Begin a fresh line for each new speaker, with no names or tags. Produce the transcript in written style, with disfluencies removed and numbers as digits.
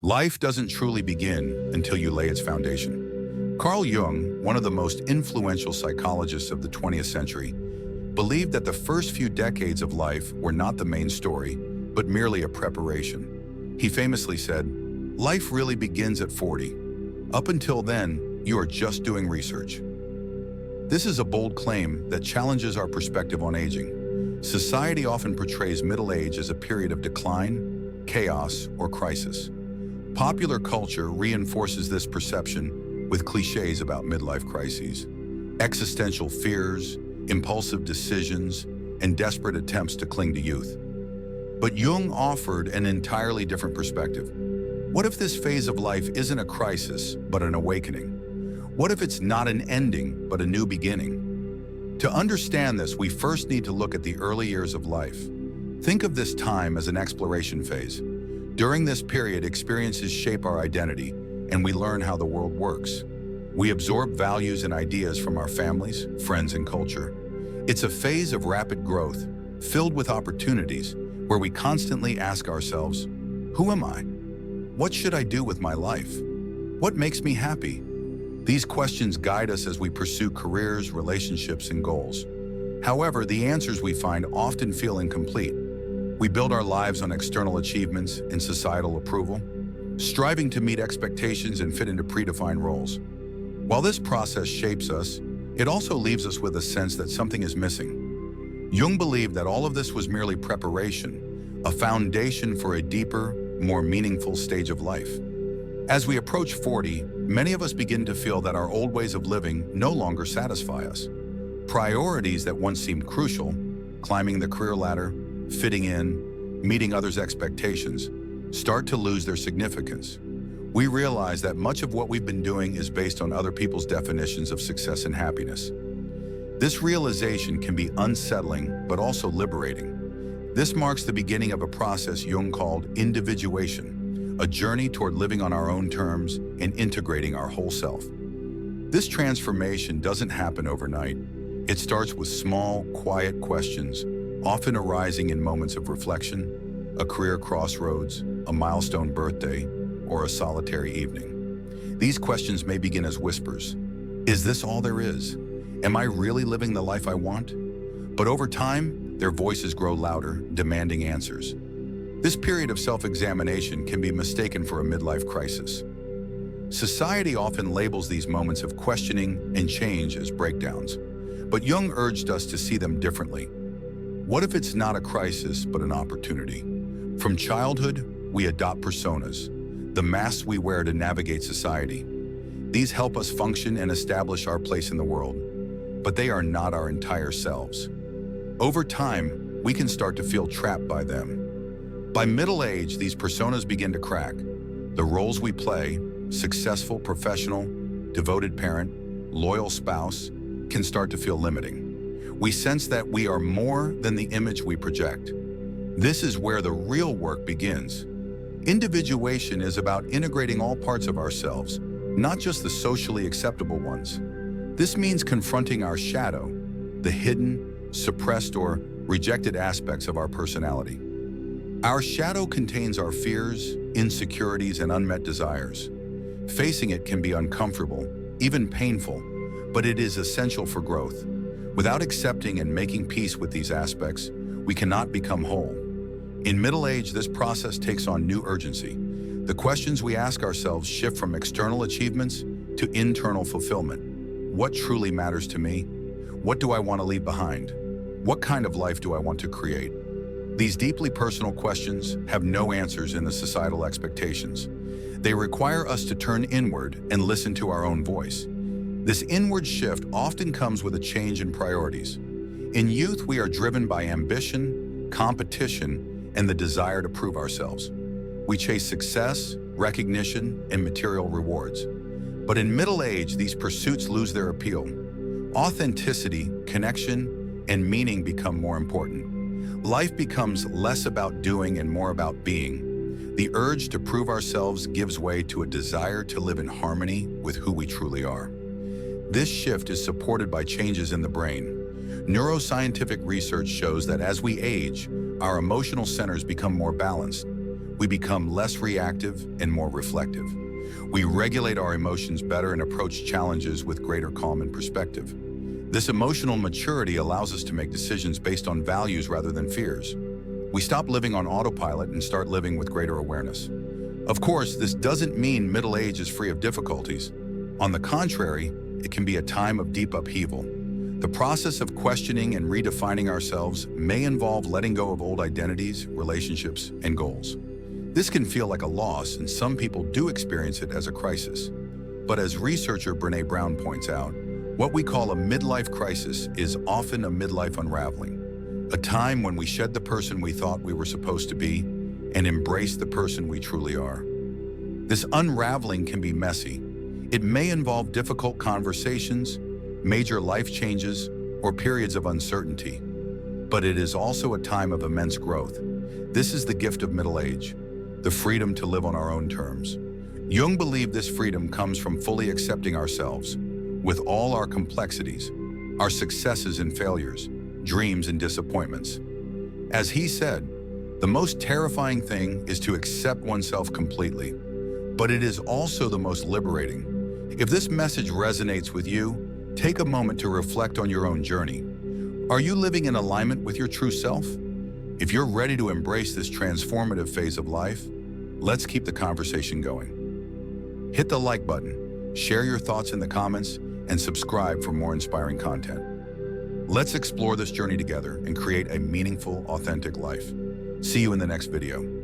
Life doesn't truly begin until you lay its foundation. Carl Jung, one of the most influential psychologists of the 20th century, believed that the first few decades of life were not the main story, but merely a preparation. He famously said, "Life really begins at 40. Up until then, you are just doing research." This is a bold claim that challenges our perspective on aging. Society often portrays middle age as a period of decline, chaos, or crisis. Popular culture reinforces this perception with cliches about midlife crises, existential fears, impulsive decisions, and desperate attempts to cling to youth. But Jung offered an entirely different perspective. What if this phase of life isn't a crisis, but an awakening? What if it's not an ending, but a new beginning? To understand this, we first need to look at the early years of life. Think of this time as an exploration phase. During this period, experiences shape our identity, and we learn how the world works. We absorb values and ideas from our families, friends, and culture. It's a phase of rapid growth, filled with opportunities, where we constantly ask ourselves, who am I? What should I do with my life? What makes me happy? These questions guide us as we pursue careers, relationships, and goals. However, the answers we find often feel incomplete. We build our lives on external achievements and societal approval, striving to meet expectations and fit into predefined roles. While this process shapes us, it also leaves us with a sense that something is missing. Jung believed that all of this was merely preparation, a foundation for a deeper, more meaningful stage of life. As we approach 40, many of us begin to feel that our old ways of living no longer satisfy us. Priorities that once seemed crucial, climbing the career ladder, fitting in, meeting others' expectations, start to lose their significance. We realize that much of what we've been doing is based on other people's definitions of success and happiness. This realization can be unsettling, but also liberating. This marks the beginning of a process Jung called individuation, a journey toward living on our own terms and integrating our whole self. This transformation doesn't happen overnight. It starts with small, quiet questions, often arising in moments of reflection, a career crossroads, a milestone birthday, or a solitary evening. These questions may begin as whispers. Is this all there is? Am I really living the life I want? But over time, their voices grow louder, demanding answers. This period of self-examination can be mistaken for a midlife crisis. Society often labels these moments of questioning and change as breakdowns, but Jung urged us to see them differently. What if it's not a crisis, but an opportunity? From childhood, we adopt personas, the masks we wear to navigate society. These help us function and establish our place in the world, but they are not our entire selves. Over time, we can start to feel trapped by them. By middle age, these personas begin to crack. The roles we play, successful professional, devoted parent, loyal spouse, can start to feel limiting. We sense that we are more than the image we project. This is where the real work begins. Individuation is about integrating all parts of ourselves, not just the socially acceptable ones. This means confronting our shadow, the hidden, suppressed, or rejected aspects of our personality. Our shadow contains our fears, insecurities, and unmet desires. Facing it can be uncomfortable, even painful, but it is essential for growth. Without accepting and making peace with these aspects, we cannot become whole. In middle age, this process takes on new urgency. The questions we ask ourselves shift from external achievements to internal fulfillment. What truly matters to me? What do I want to leave behind? What kind of life do I want to create? These deeply personal questions have no answers in the societal expectations. They require us to turn inward and listen to our own voice. This inward shift often comes with a change in priorities. In youth, we are driven by ambition, competition, and the desire to prove ourselves. We chase success, recognition, and material rewards. But in middle age, these pursuits lose their appeal. Authenticity, connection, and meaning become more important. Life becomes less about doing and more about being. The urge to prove ourselves gives way to a desire to live in harmony with who we truly are. This shift is supported by changes in the brain. Neuroscientific research shows that as we age, our emotional centers become more balanced. We become less reactive and more reflective. We regulate our emotions better and approach challenges with greater calm and perspective. This emotional maturity allows us to make decisions based on values rather than fears. We stop living on autopilot and start living with greater awareness. Of course, this doesn't mean middle age is free of difficulties. On the contrary, it can be a time of deep upheaval. The process of questioning and redefining ourselves may involve letting go of old identities, relationships, and goals. This can feel like a loss, and some people do experience it as a crisis. But as researcher Brené Brown points out, what we call a midlife crisis is often a midlife unraveling, a time when we shed the person we thought we were supposed to be and embrace the person we truly are. This unraveling can be messy. It may involve difficult conversations, major life changes, or periods of uncertainty. But it is also a time of immense growth. This is the gift of middle age, the freedom to live on our own terms. Jung believed this freedom comes from fully accepting ourselves, with all our complexities, our successes and failures, dreams and disappointments. As he said, the most terrifying thing is to accept oneself completely, but it is also the most liberating. If this message resonates with you, take a moment to reflect on your own journey. Are you living in alignment with your true self? If you're ready to embrace this transformative phase of life, let's keep the conversation going. Hit the like button, share your thoughts in the comments, and subscribe for more inspiring content. Let's explore this journey together and create a meaningful, authentic life. See you in the next video.